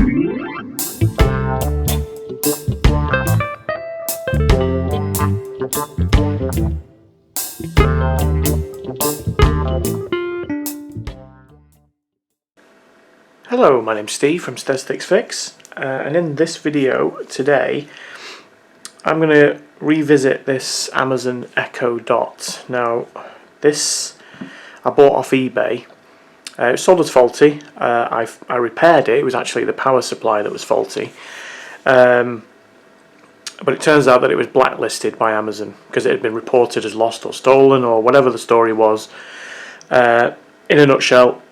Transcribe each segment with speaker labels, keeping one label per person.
Speaker 1: Hello, my name's Steve from Statistics Fix, and in this video today I'm going to revisit this Amazon Echo Dot. Now this I bought off eBay. It was sold as faulty. I repaired it. It was actually the power supply that was faulty, but it turns out that it was blacklisted by Amazon because it had been reported as lost or stolen or whatever the story was. In a nutshell,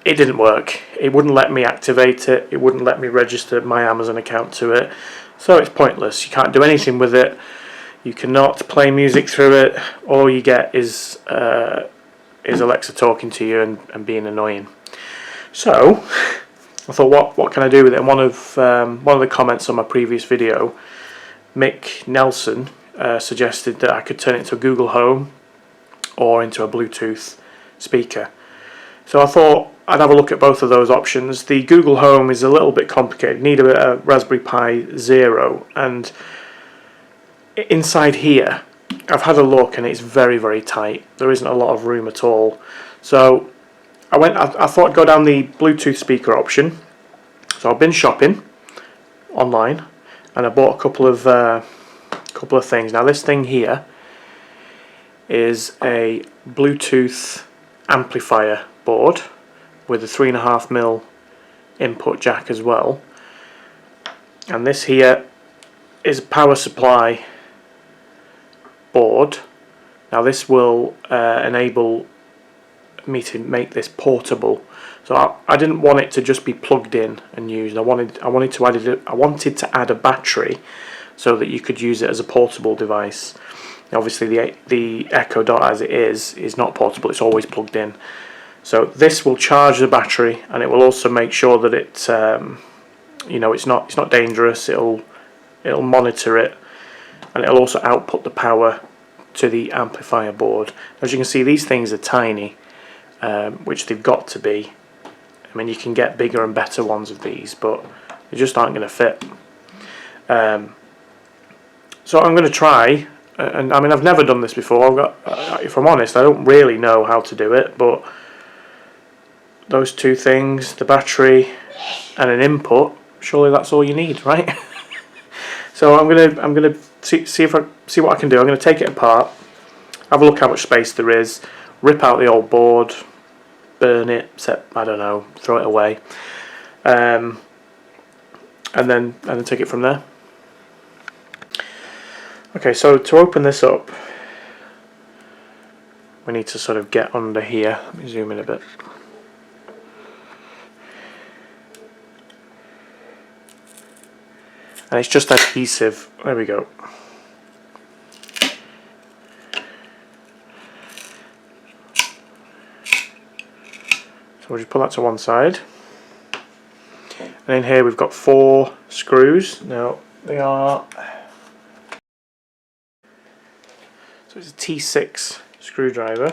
Speaker 1: it didn't work. It wouldn't let me activate it. It wouldn't let me register my Amazon account to it. So it's pointless. You can't do anything with it. You cannot play music through it. All you get is Alexa talking to you and being annoying. So I thought, what can I do with it? And one of the comments on my previous video, Mick Nelson, suggested that I could turn it into a Google Home or into a Bluetooth speaker. So I thought I'd have a look at both of those options. The Google Home is a little bit complicated. You need a Raspberry Pi Zero, and inside here I've had a look and it's very, very tight. There isn't a lot of room at all. So I thought I'd go down the Bluetooth speaker option. So I've been shopping online and I bought a couple of things. Now this thing here is a Bluetooth amplifier board with a 3.5mm input jack as well, and this here is a power supply board. Now this will enable me to make this portable. So I didn't want it to just be plugged in and used. I wanted to add a battery so that you could use it as a portable device. Now obviously the Echo Dot as it is not portable. It's always plugged in. So this will charge the battery, and it will also make sure that it's not dangerous. It'll monitor it, and it'll also output the power to the amplifier board. As you can see, these things are tiny, which they've got to be. I mean, you can get bigger and better ones of these, but they just aren't going to fit. So I'm going to try, and I mean, I've never done this before. If I'm honest, I don't really know how to do it, but those two things, the battery and an input, surely that's all you need, right? So I'm gonna see what I can do. I'm gonna take it apart, have a look how much space there is, rip out the old board, burn it, I don't know, throw it away, and then take it from there. Okay, so to open this up, we need to sort of get under here. Let me zoom in a bit. And it's just adhesive. There we go. So we'll just put that to one side. And in here we've got 4 screws. Now they are... So it's a T6 screwdriver.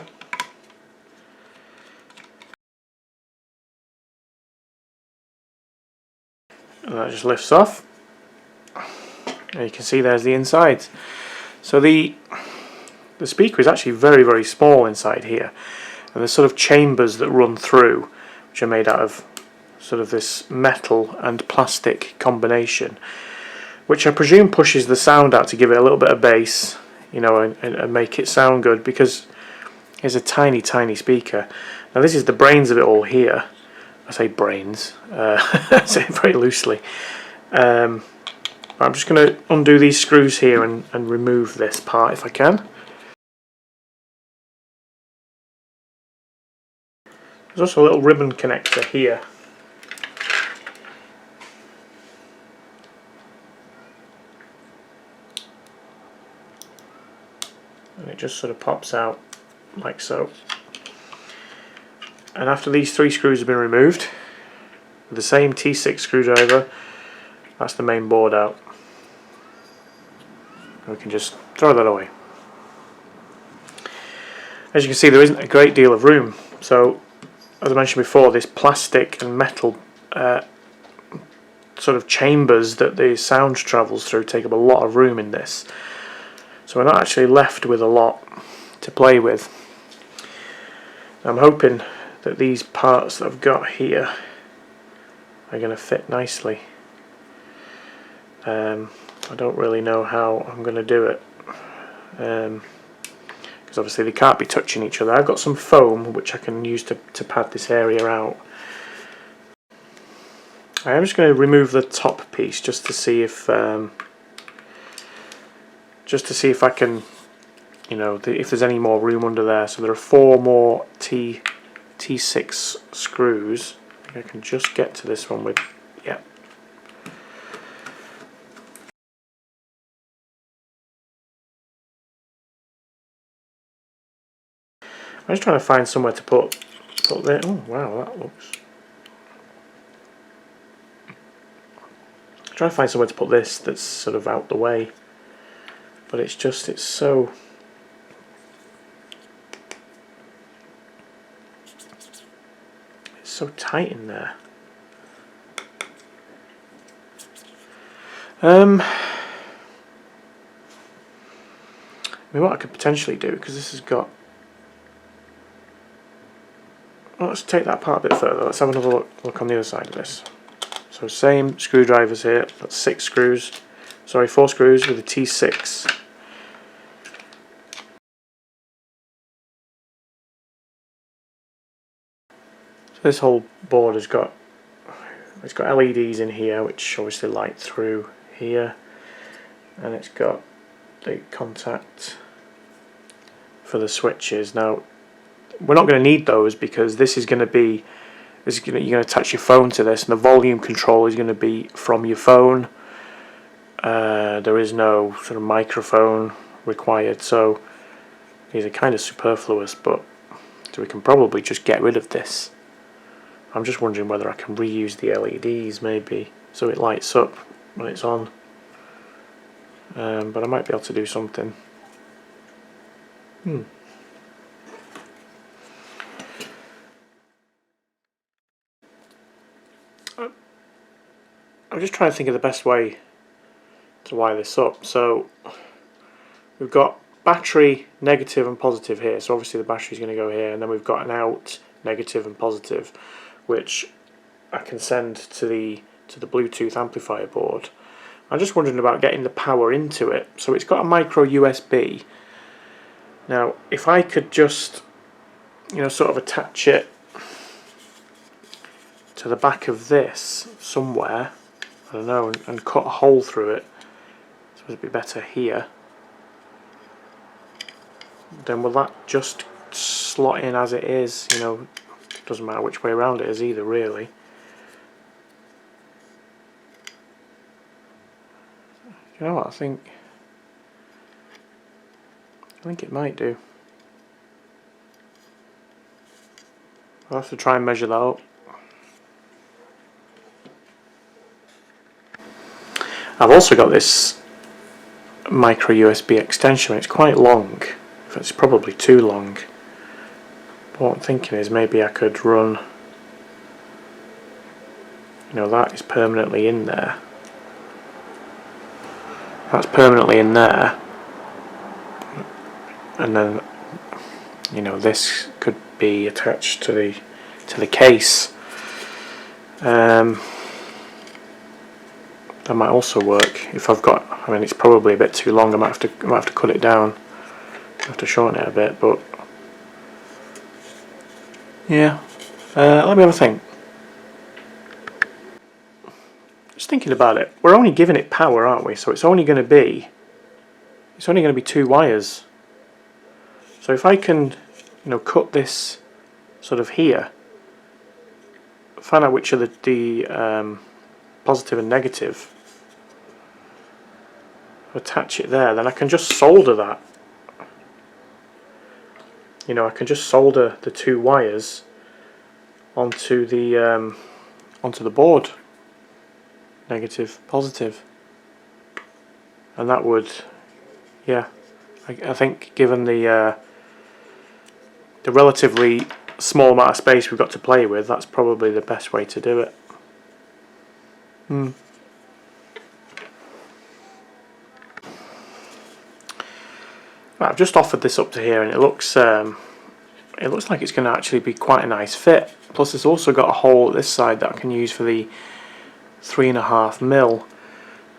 Speaker 1: And that just lifts off. And you can see there's the inside. So the speaker is actually very, very small inside here, and there's sort of chambers that run through, which are made out of sort of this metal and plastic combination, which I presume pushes the sound out to give it a little bit of bass, you know, and make it sound good, because it's a tiny, tiny speaker. Now this is the brains of it all here. I say brains, I say it very loosely. I'm just going to undo these screws here and remove this part if I can. There's also a little ribbon connector here. And it just sort of pops out like so. And after these 3 screws have been removed, with the same T6 screwdriver, that's the main board out. We can just throw that away. As you can see, there isn't a great deal of room. So, as I mentioned before, this plastic and metal sort of chambers that the sound travels through take up a lot of room in this. So we're not actually left with a lot to play with. I'm hoping that these parts that I've got here are going to fit nicely. I don't really know how I'm going to do it, because obviously they can't be touching each other. I've got some foam which I can use to pad this area out. I am just going to remove the top piece just to see if I can, you know, if there's any more room under there. So there are 4 more T6 screws. I think I can just get to this one with, yeah. I'm just trying to find somewhere to put there. Oh wow, that looks. I'm trying to find somewhere to put this that's sort of out the way, but it's so. It's so tight in there. I mean, what I could potentially do, because this has got. Well, let's take that part a bit further. Let's have another look on the other side of this. So same screwdrivers here. That's 6 screws. Sorry, 4 screws with a T6. So this whole board has got LEDs in here, which obviously light through here, and it's got the contact for the switches. Now, we're not going to need those because this is going to be, you're going to attach your phone to this, and the volume control is going to be from your phone. There is no sort of microphone required, so these are kind of superfluous, but so we can probably just get rid of this. I'm just wondering whether I can reuse the LEDs maybe, so it lights up when it's on. But I might be able to do something. I'm just trying to think of the best way to wire this up. So we've got battery negative and positive here, so obviously the battery is going to go here, and then we've got an out negative and positive, which I can send to the Bluetooth amplifier board. I'm just wondering about getting the power into it. So it's got a micro USB. Now, if I could just, you know, sort of attach it to the back of this somewhere, I don't know, and cut a hole through it, so it'd be better here, then will that just slot in as it is? You know, it doesn't matter which way around it is either, really. You know what, I think it might do. I'll have to try and measure that up. I've also got this micro USB extension. It's quite long. It's probably too long. But what I'm thinking is maybe I could run, you know, that is permanently in there. That's permanently in there. And then, you know, this could be attached to the case. That might also work if I've got. I mean, it's probably a bit too long. I might have to cut it down. I have to shorten it a bit, but yeah. Let me have a think. Just thinking about it. We're only giving it power, aren't we? So it's only going to be 2 wires. So if I can, you know, cut this sort of here, find out which are the positive and negative, attach it there, then I can just solder that. You know, I can just solder the 2 wires onto the board, negative, positive, and that would, yeah, I think given the relatively small amount of space we've got to play with, that's probably the best way to do it. I've just offered this up to here, and it looks like it's going to actually be quite a nice fit. Plus it's also got a hole at this side that I can use for the 3.5mm.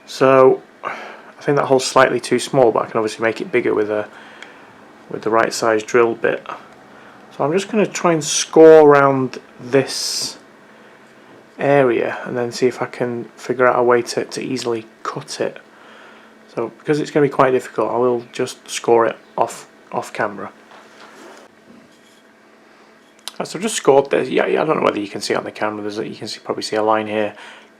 Speaker 1: So I think that hole's slightly too small, but I can obviously make it bigger with the right size drill bit. So I'm just going to try and score around this area and then see if I can figure out a way to easily cut it. So because it's going to be quite difficult, I will just score it off camera. So I've just scored this. Yeah, I don't know whether you can see it on the camera. You can probably see a line here.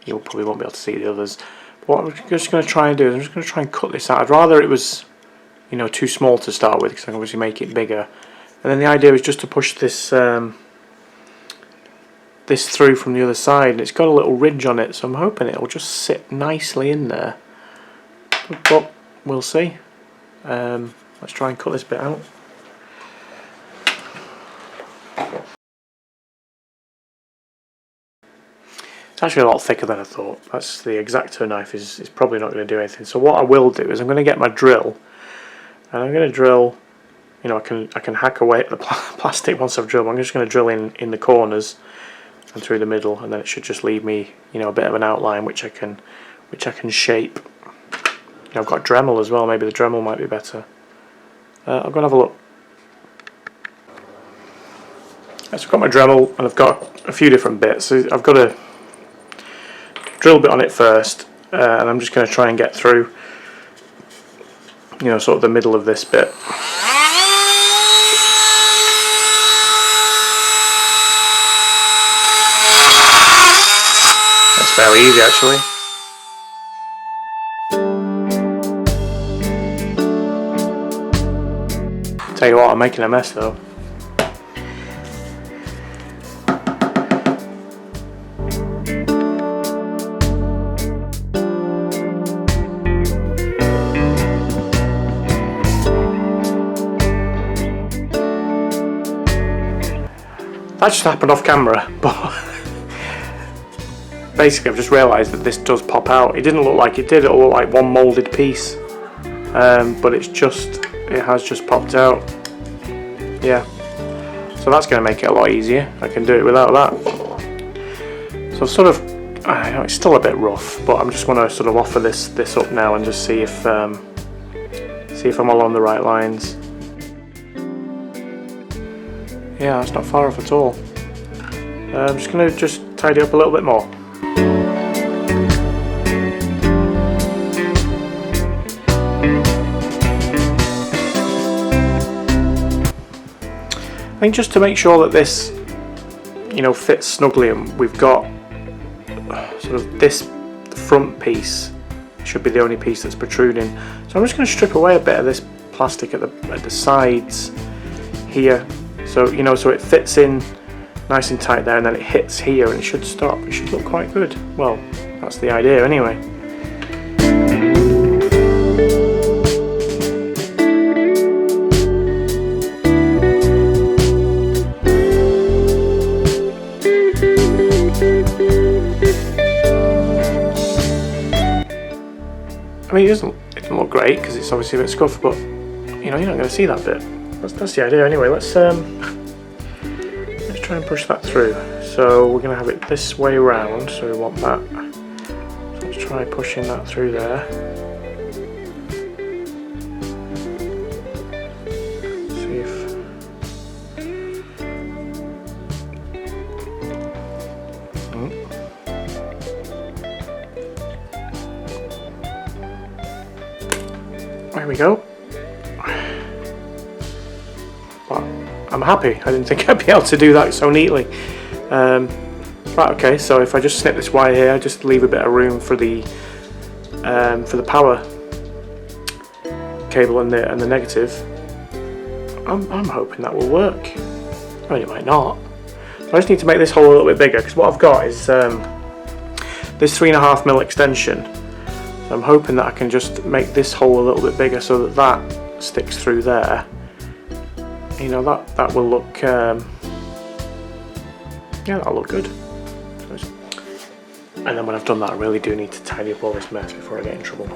Speaker 1: You probably won't be able to see the others. But what I'm just going to try and do is I'm just going to try and cut this out. I'd rather it was, you know, too small to start with, because I can obviously make it bigger. And then the idea is just to push this this through from the other side. And it's got a little ridge on it, so I'm hoping it will just sit nicely in there. But we'll see. Let's try and cut this bit out. It's actually a lot thicker than I thought. That's the X-Acto knife is probably not going to do anything. So what I will do is I'm going to get my drill, and I'm going to drill. You know, I can hack away at the plastic once I've drilled. I'm just going to drill in the corners and through the middle, and then it should just leave me, you know, a bit of an outline which I can shape. You know, I've got Dremel as well. Maybe the Dremel might be better. I'm going to have a look. So I've got my Dremel, and I've got a few different bits. So I've got a drill bit on it first, and I'm just going to try and get through, you know, sort of the middle of this bit. That's fairly easy, actually. Tell you what, I'm making a mess though. That just happened off camera, but basically I've just realised that this does pop out. It didn't look like it did, it looked like one moulded piece, but it has just popped out. Yeah, so that's going to make it a lot easier. I can do it without that. So sort of, I know it's still a bit rough, but I'm just going to sort of offer this up now and just see if I'm along the right lines. Yeah, that's not far off at all. I'm just going to tidy up a little bit more. I think just to make sure that this, you know, fits snugly, and we've got sort of this front piece should be the only piece that's protruding. So I'm just going to strip away a bit of this plastic at the sides here. So, you know, so it fits in nice and tight there, and then it hits here and it should stop. It should look quite good. Well, that's the idea anyway. I mean, it doesn't look great because it's obviously a bit scuffed, but you know, you're not going to see that bit. That's the idea anyway. Let's try and push that through. So we're going to have it this way round, so we want that. So let's try pushing that through there. See if there we go. But I'm happy. I didn't think I'd be able to do that so neatly. Right, okay, so if I just snip this wire here, just leave a bit of room for the power cable and the negative. I'm hoping that will work. I mean, it might not. So I just need to make this hole a little bit bigger, because what I've got is this 3.5mm extension. So I'm hoping that I can just make this hole a little bit bigger so that sticks through there. You know, that will look, yeah, that'll look good. And then when I've done that, I really do need to tidy up all this mess before I get in trouble.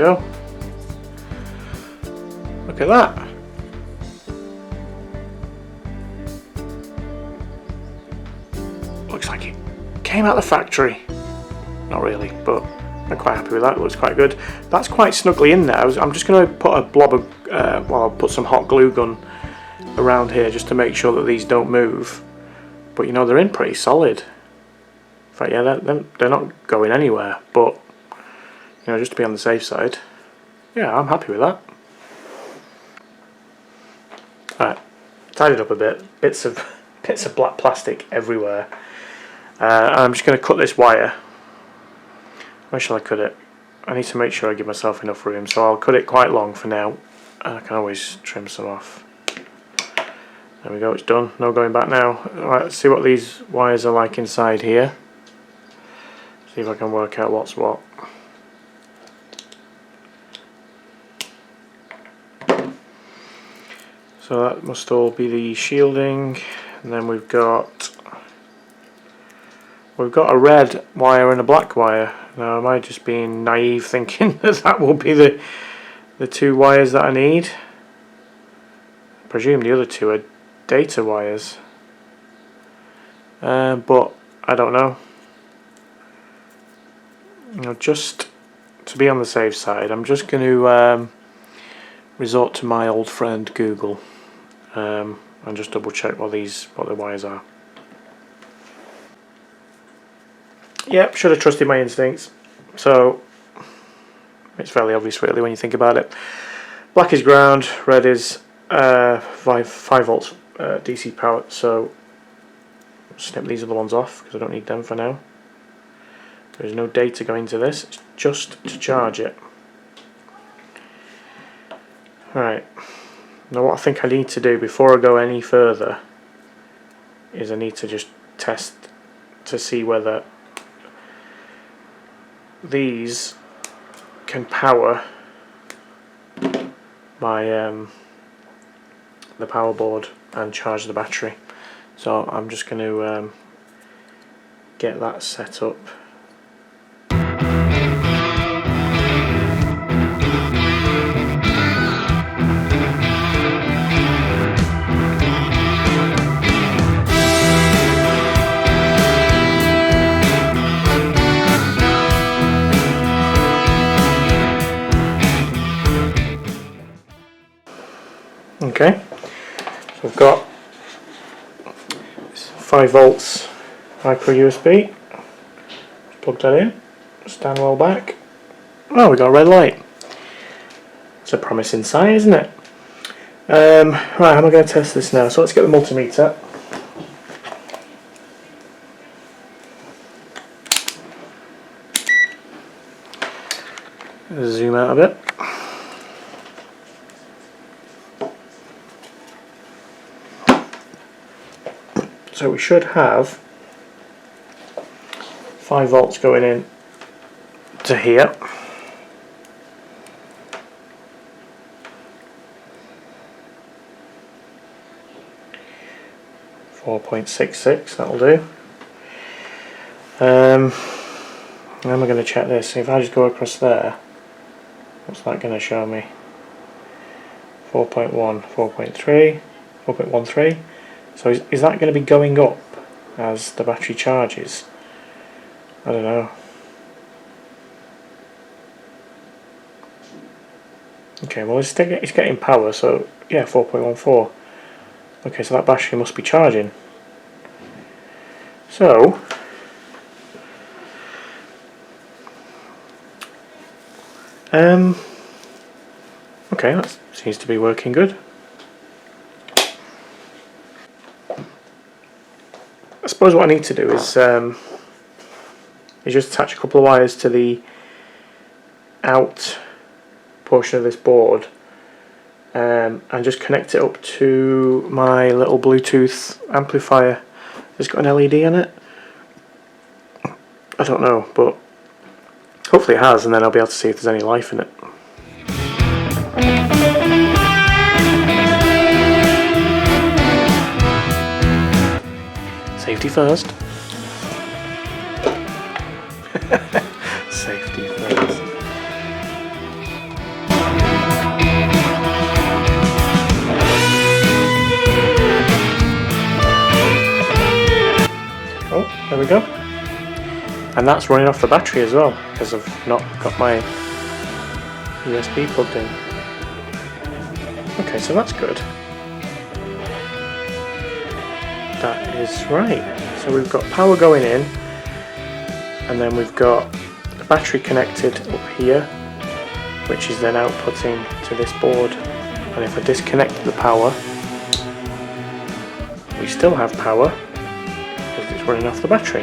Speaker 1: go. Look at that. Looks like it came out of the factory. Not really, but I'm quite happy with that. It looks quite good. That's quite snugly in there. I'm just going to put a blob of, well, I'll put some hot glue gun around here just to make sure that these don't move. But you know, they're in pretty solid. In fact, yeah, they're not going anywhere, but you know, just to be on the safe side. Yeah, I'm happy with that. Alright, tidied up a bit. Bits of black plastic everywhere. I'm just going to cut this wire. Where shall I cut it? I need to make sure I give myself enough room, so I'll cut it quite long for now, and I can always trim some off. There we go, it's done. No going back now. Alright, let's see what these wires are like inside here. See if I can work out what's what. So that must all be the shielding, and then we've got a red wire and a black wire. Now, am I just being naive thinking that will be the two wires that I need? I presume the other two are data wires, but I don't know. You know, just to be on the safe side, I'm just going to resort to my old friend Google and just double check what the wires are. Yep, should have trusted my instincts. So it's fairly obvious really when you think about it. Black is ground, red is 5 volts DC power, so snip these other ones off because I don't need them for now. There's no data going to this, it's just to charge it. Alright, now what I think I need to do before I go any further is I need to just test to see whether these can power my the power board and charge the battery. So I'm just going to get that set up. Okay, so I've got 5 volts micro USB, plug that in, stand well back. Oh, we got a red light. It's a promising sign, isn't it? Right, how am I going to test this now? So let's get the multimeter. Zoom out a bit. So we should have 5 volts going in to here. .66, that'll do. Then we're going to check this. If I just go across there, what's that going to show me? 4.1, 4.3, 4.13. So is that going to be going up as the battery charges? I don't know. Okay, well it's getting power, so yeah, 4.14. Okay, so that battery must be charging. So okay, that seems to be working good. I suppose what I need to do is just attach a couple of wires to the out portion of this board and just connect it up to my little Bluetooth amplifier. It's got an LED on it. I don't know, but hopefully it has, and then I'll be able to see if there's any life in it. Safety first. Safety first. go. And that's running off the battery as well, because I've not got my USB plugged in. Okay, so that's good. That is right. So we've got power going in, and then we've got the battery connected up here, which is then outputting to this board. And if I disconnect the power, we still have power because it's running off the battery.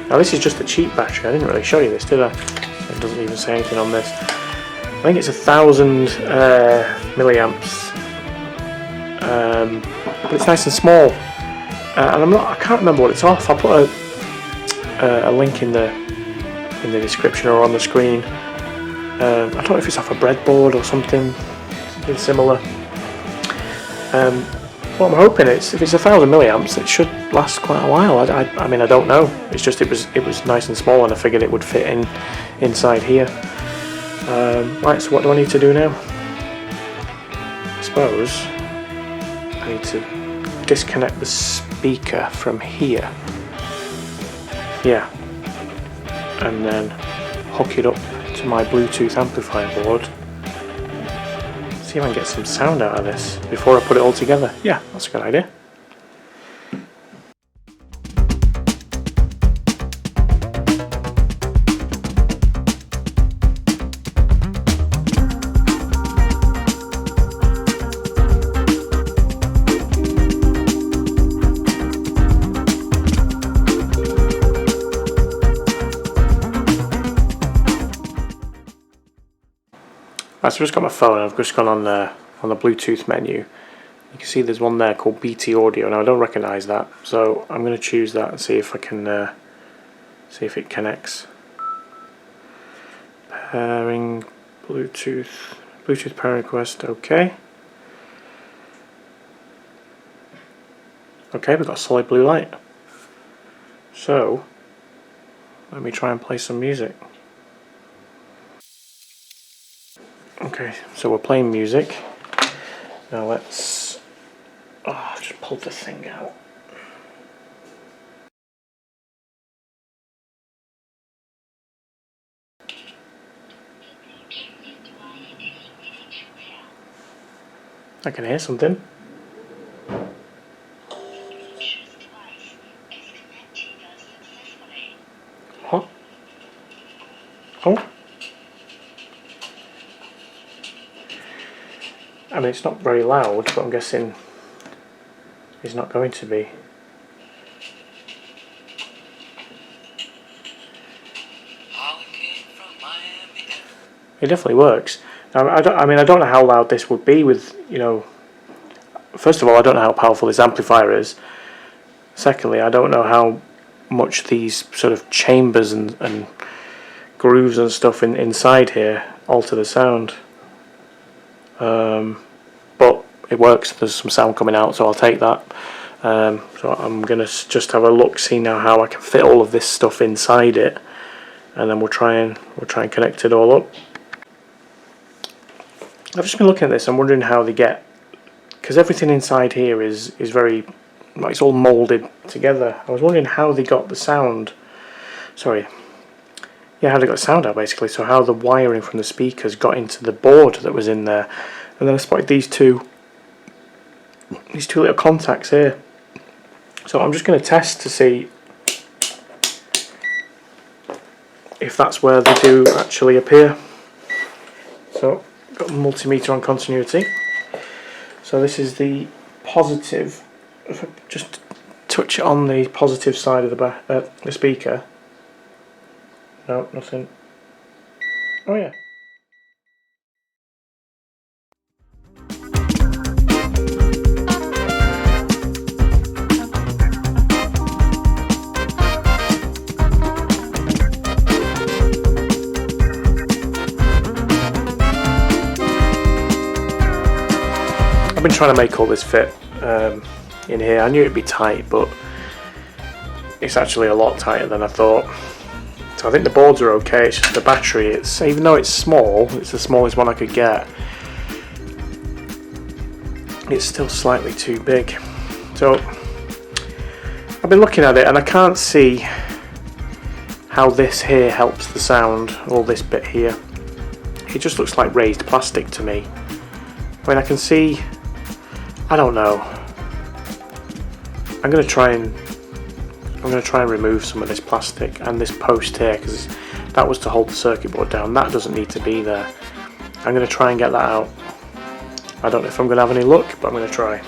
Speaker 1: Now this is just a cheap battery. I didn't really show you this, did I? It doesn't even say anything on this. I think it's 1,000 milliamps, but it's nice and small. And I can't remember what it's off. I'll put a link in the description or on the screen. I don't know if it's off a breadboard or something similar. What I'm hoping is, if it's 1,000 milliamps, it should last quite a while. I mean, I don't know. It's just it was nice and small, and I figured it would fit inside here. Right, so what do I need to do now? I suppose I need to disconnect the speaker from here. Yeah, and then hook it up to my Bluetooth amplifier board. See if I can get some sound out of this before I put it all together. Yeah, that's a good idea. Right, so I've just got my phone. I've just gone on the Bluetooth menu. You can see there's one there called BT Audio. Now I don't recognise that, so I'm going to choose that and see if I can see if it connects. Pairing Bluetooth pair request. Okay. Okay, we've got a solid blue light. So let me try and play some music. Okay, so we're playing music. Now let's... Oh, I've just pulled the thing out. I can hear something. Huh? Oh. I mean, it's not very loud, but I'm guessing it's not going to be. It definitely works. Now, I don't know how loud this would be with, you know, first of all, I don't know how powerful this amplifier is. Secondly, I don't know how much these sort of chambers and grooves and stuff inside here alter the sound. But it works. There's some sound coming out, so I'll take that. So I'm gonna just have a look, see now how I can fit all of this stuff inside it, and then we'll try and connect it all up. I've just been looking at this. I'm wondering how they get, because everything inside here is very, like, it's all moulded together. I was wondering how they got the sound. Sorry. Yeah, how they got the sound out basically. So how the wiring from the speakers got into the board that was in there, and then I spotted these two little contacts here. So I'm just going to test to see if that's where they do actually appear. So got the multimeter on continuity. So this is the positive. If I just touch it on the positive side of the speaker. No, nothing. Oh yeah. I've been trying to make all this fit in here. I knew it'd be tight, but it's actually a lot tighter than I thought. So I think the boards are okay. It's just the battery. It's, even though it's small, it's the smallest one I could get, it's still slightly too big. So I've I've been looking at it and I can't see how this here helps the sound, or this bit here. It just looks like raised plastic to me. I mean, I can see, I don't know. I'm going to try and remove some of this plastic and this post here, because that was to hold the circuit board down. That doesn't need to be there. I'm going to try and get that out. I don't know if I'm going to have any luck, but I'm going to try.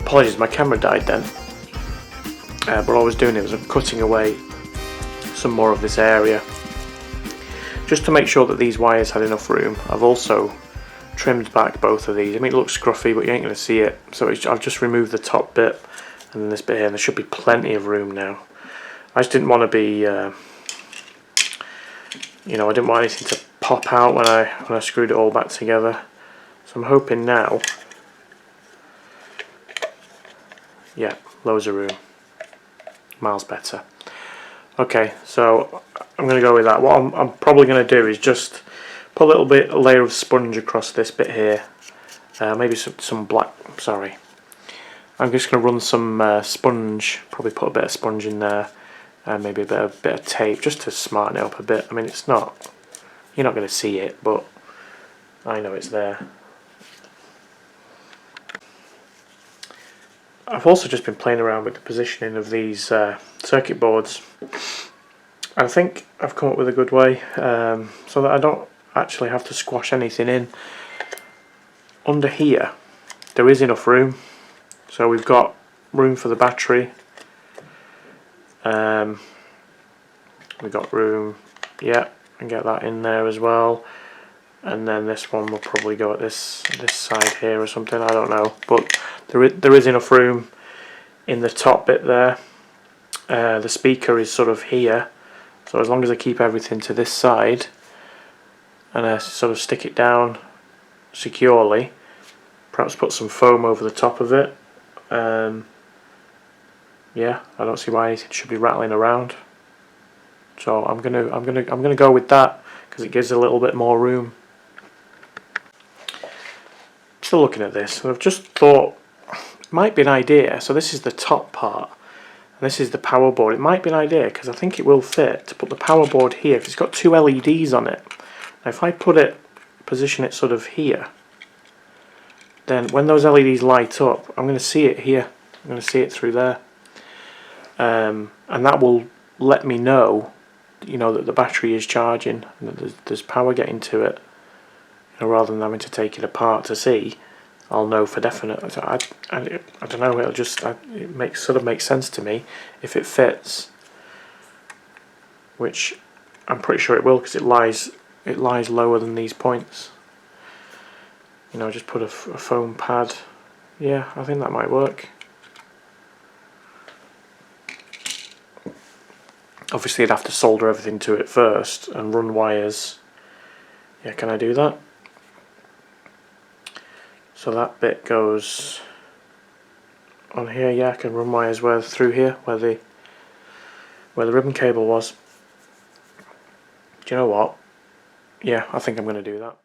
Speaker 1: Apologies, my camera died then. But what I was doing was I'm cutting away some more of this area just to make sure that these wires had enough room. I've also trimmed back both of these. I mean, it looks scruffy, but you ain't going to see it. So I've just removed the top bit and then this bit here, and there should be plenty of room now. I just didn't want to be, you know, I didn't want anything to pop out when I screwed it all back together. So I'm hoping now. Yeah, loads of room. Miles better. Okay, so I'm going to go with that. What I'm probably going to do is just put a layer of sponge across this bit here. Maybe some black, sorry. I'm just going to run some sponge, probably put a bit of sponge in there, and maybe a bit of tape, just to smarten it up a bit. I mean, it's not, you're not going to see it, but I know it's there. I've also just been playing around with the positioning of these circuit boards. I think I've come up with a good way so that I don't actually have to squash anything in. Under here there is enough room, so we've got room for the battery. We've got room, yeah, and get that in there as well. And then this one will probably go at this side here or something, I don't know, but there is enough room in the top bit there. The speaker is sort of here, so as long as I keep everything to this side and I sort of stick it down securely, perhaps put some foam over the top of it, yeah, I don't see why it should be rattling around. So I'm gonna go with that because it gives a little bit more room. Still looking at this, and I've just thought it might be an idea. So this is the top part, and this is the power board. It might be an idea because I think it will fit to put the power board here, because it's got two LEDs on it. Now if I position it sort of here, then when those LEDs light up, I'm going to see it here. I'm going to see it through there, and that will let me know, you know, that the battery is charging and that there's power getting to it. You know, rather than having to take it apart to see, I'll know for definite. I don't know. It'll just sort of makes sense to me if it fits, which I'm pretty sure it will, because it lies lower than these points. You know, just put a foam pad. Yeah, I think that might work. Obviously, I'd have to solder everything to it first and run wires. Yeah, can I do that? So that bit goes on here. Yeah, I can run wires through here where the ribbon cable was. Do you know what? Yeah, I think I'm going to do that.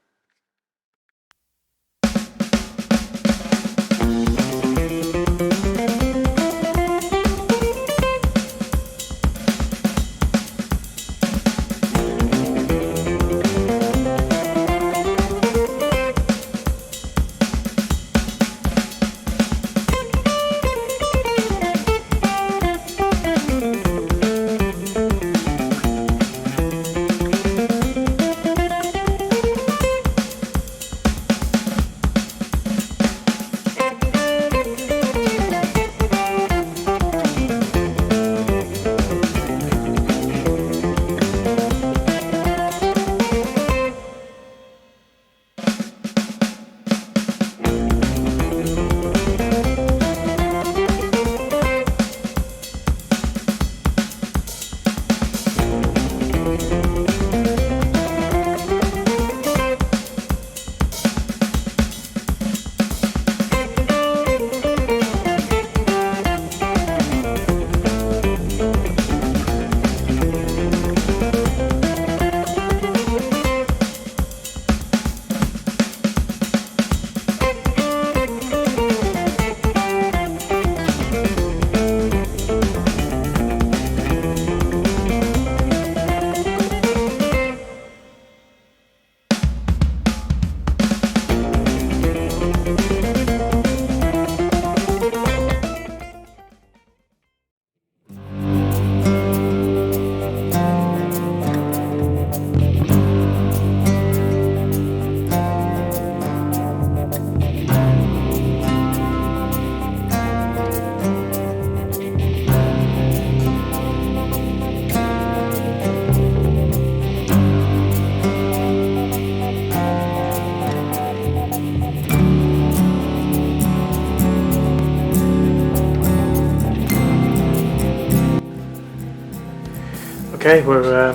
Speaker 1: Okay, we're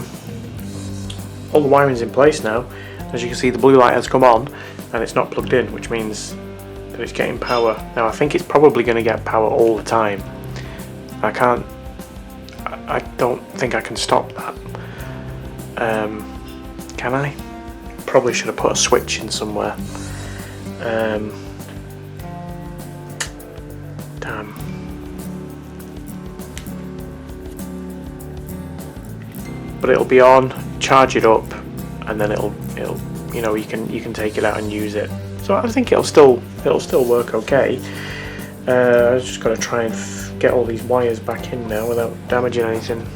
Speaker 1: all the wiring's in place now. As you can see, the blue light has come on and it's not plugged in, which means that it's getting power. Now I think it's probably going to get power all the time. I don't think I can stop that. Can I? Probably should have put a switch in somewhere. Damn. But it'll be on, charge it up, and then it'll you know, you can take it out and use it. So I think it'll still work okay. I just got to try and get all these wires back in now without damaging anything.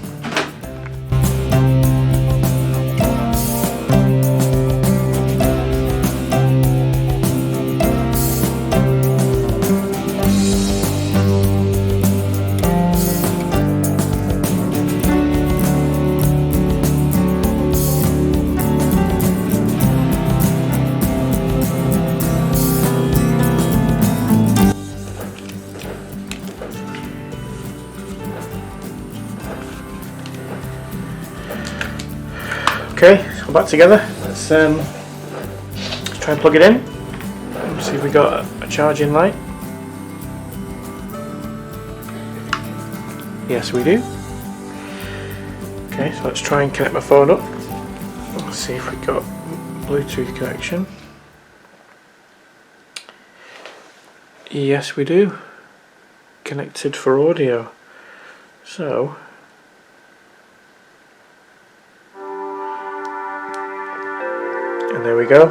Speaker 1: Okay, so back together. Let's try and plug it in. See if we got a charging light. Yes, we do. Okay, so let's try and connect my phone up. Let's see if we got Bluetooth connection. Yes, we do. Connected for audio. So. And there we go.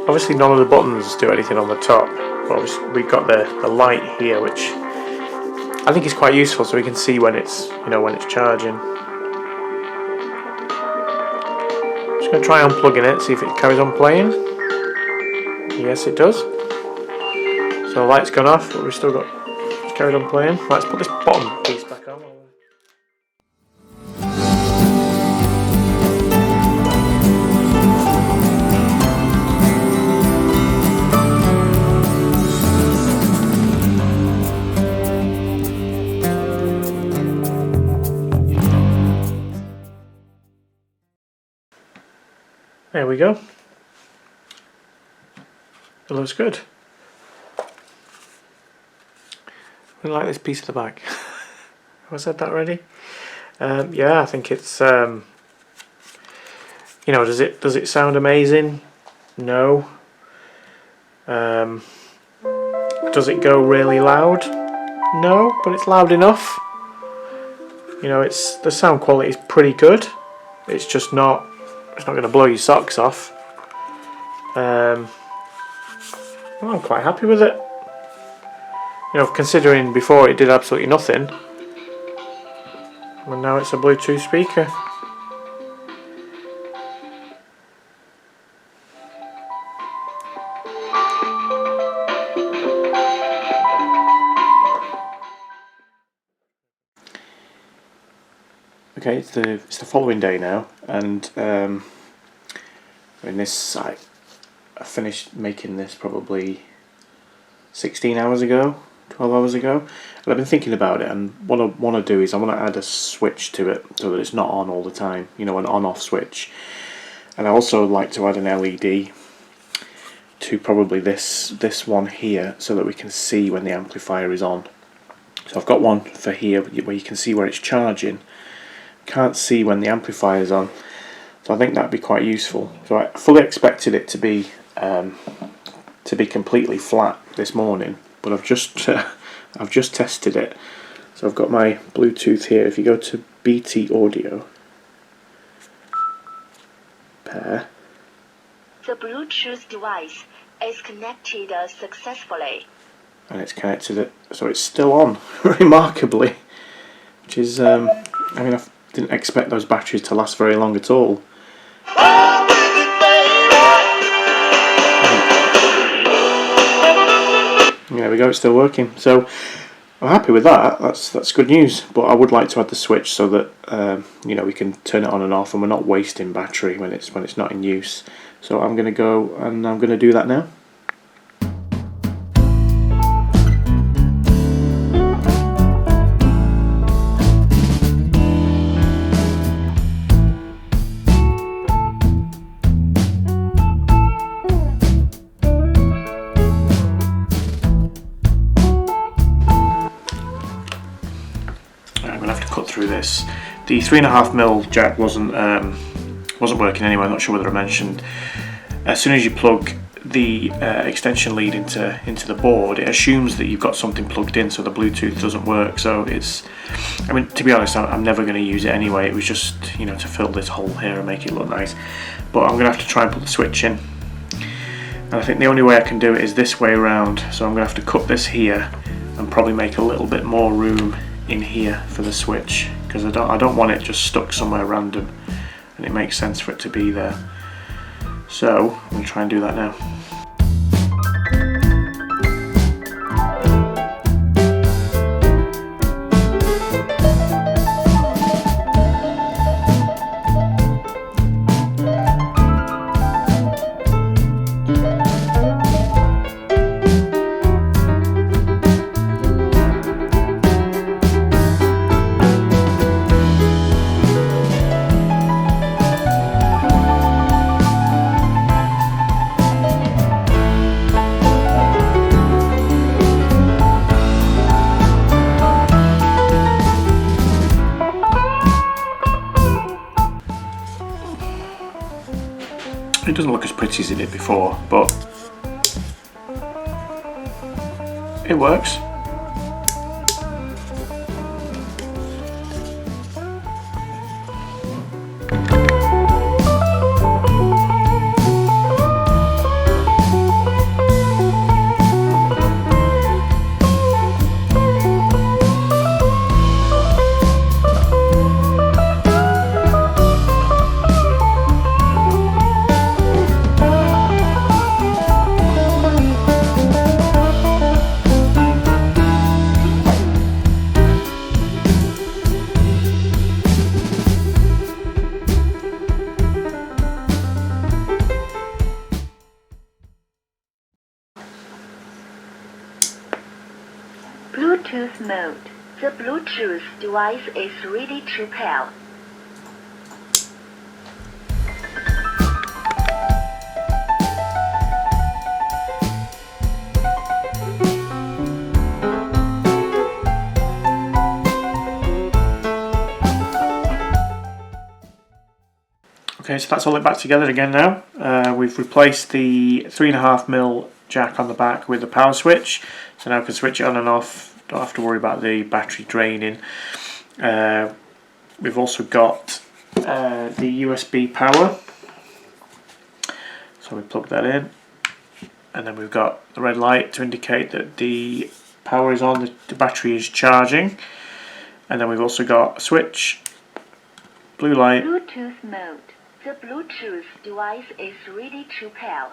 Speaker 1: Obviously none of the buttons do anything on the top, but obviously we've got the light here, which I think is quite useful, so we can see when it's, you know, when it's charging. Just going to try unplugging it, see if it carries on playing. Yes, it does. So the light's gone off, but we've still got, it's carried on playing. Let's put this bottom piece back on. There we go. It looks good. I like this piece at the back. Have I said that already? Yeah, I think it's you know, does it sound amazing? No. Does it go really loud? No, but it's loud enough. You know, the sound quality is pretty good. It's just not, it's not going to blow your socks off. Well, I'm quite happy with it. You know, considering before it did absolutely nothing, and now it's a Bluetooth speaker. Okay, it's the following day now, and in this site, I finished making this probably 16 hours ago. 12 hours ago, and I've been thinking about it, and what I want to do is I want to add a switch to it so that it's not on all the time, you know, an on-off switch. And I also like to add an LED to probably this one here, so that we can see when the amplifier is on. So I've got one for here where you can see where it's charging, can't see when the amplifier is on, so I think that'd be quite useful. So I fully expected it to be completely flat this morning, but I've just tested it. So I've got my Bluetooth here. If you go to BT Audio, pair.
Speaker 2: The Bluetooth device is connected successfully.
Speaker 1: And it's connected it, so it's still on, remarkably. Which is, I mean, I didn't expect those batteries to last very long at all. There we go, it's still working. So I'm happy with that. That's good news. But I would like to add the switch so that you know, we can turn it on and off, and we're not wasting battery when it's not in use. So I'm going to go and I'm going to do that now. I'm going to have to cut through this. The 3.5mm jack wasn't working anyway. I'm not sure whether I mentioned. As soon as you plug the extension lead into the board, it assumes that you've got something plugged in, so the Bluetooth doesn't work. So I mean, to be honest, I'm never going to use it anyway. It was just, you know, to fill this hole here and make it look nice. But I'm going to have to try and put the switch in. And I think the only way I can do it is this way around. So I'm going to have to cut this here and probably make a little bit more room in here for the switch, because I don't want it just stuck somewhere random, and it makes sense for it to be there. So I'm going to try and do that now. It doesn't look as pretty as it did before, but it works.
Speaker 2: Bluetooth mode. The Bluetooth device is ready to pair.
Speaker 1: Okay, so that's all it back together again now. We've replaced the 3.5mm jack on the back with the power switch, so now I can switch it on and off. Don't have to worry about the battery draining. We've also got the USB power, so we plug that in, and then we've got the red light to indicate that the power is on, the battery is charging, and then we've also got a switch, blue light.
Speaker 2: Bluetooth mode. The Bluetooth device is ready to pair.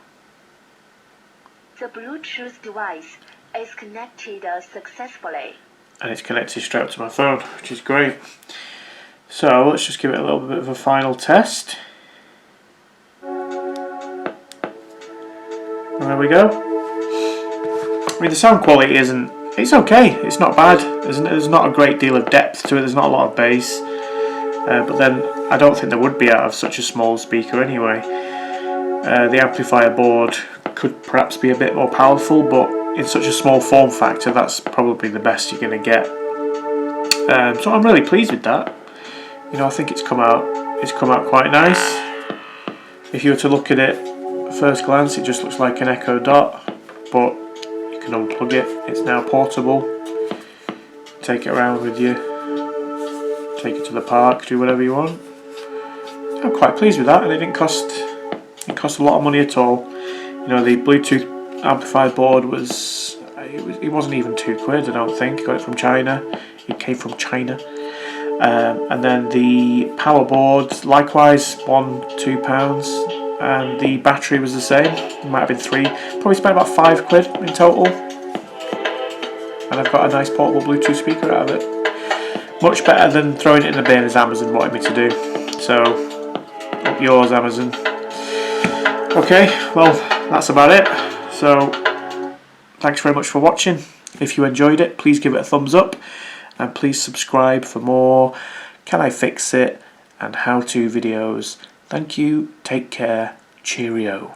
Speaker 2: The Bluetooth device is connected successfully.
Speaker 1: And it's connected straight up to my phone, which is great. So let's just give it a little bit of a final test. And there we go. I mean, the sound quality it's okay, it's not bad. There's not a great deal of depth to it, there's not a lot of bass. But then I don't think there would be out of such a small speaker anyway. The amplifier board could perhaps be a bit more powerful, but in such a small form factor, that's probably the best you're going to get. So I'm really pleased with that. You know, I think it's come out quite nice. If you were to look at it at first glance, it just looks like an Echo Dot, but you can unplug it. It's now portable. Take it around with you. Take it to the park. Do whatever you want. I'm quite pleased with that, and it didn't cost a lot of money at all. You know, the Bluetooth amplifier board it wasn't even £2, I don't think. I got it from China. It came from China. And then the power board, likewise, £1-2, and the battery was the same. It might have been £3. Probably spent about £5 in total. and I've got a nice portable Bluetooth speaker out of it. Much better than throwing it in the bin as Amazon wanted me to do. So, up yours, Amazon. Okay, well, that's about it. So, thanks very much for watching. If you enjoyed it, please give it a thumbs up, and please subscribe for more Can I Fix It and how-to videos. Thank you, take care, cheerio.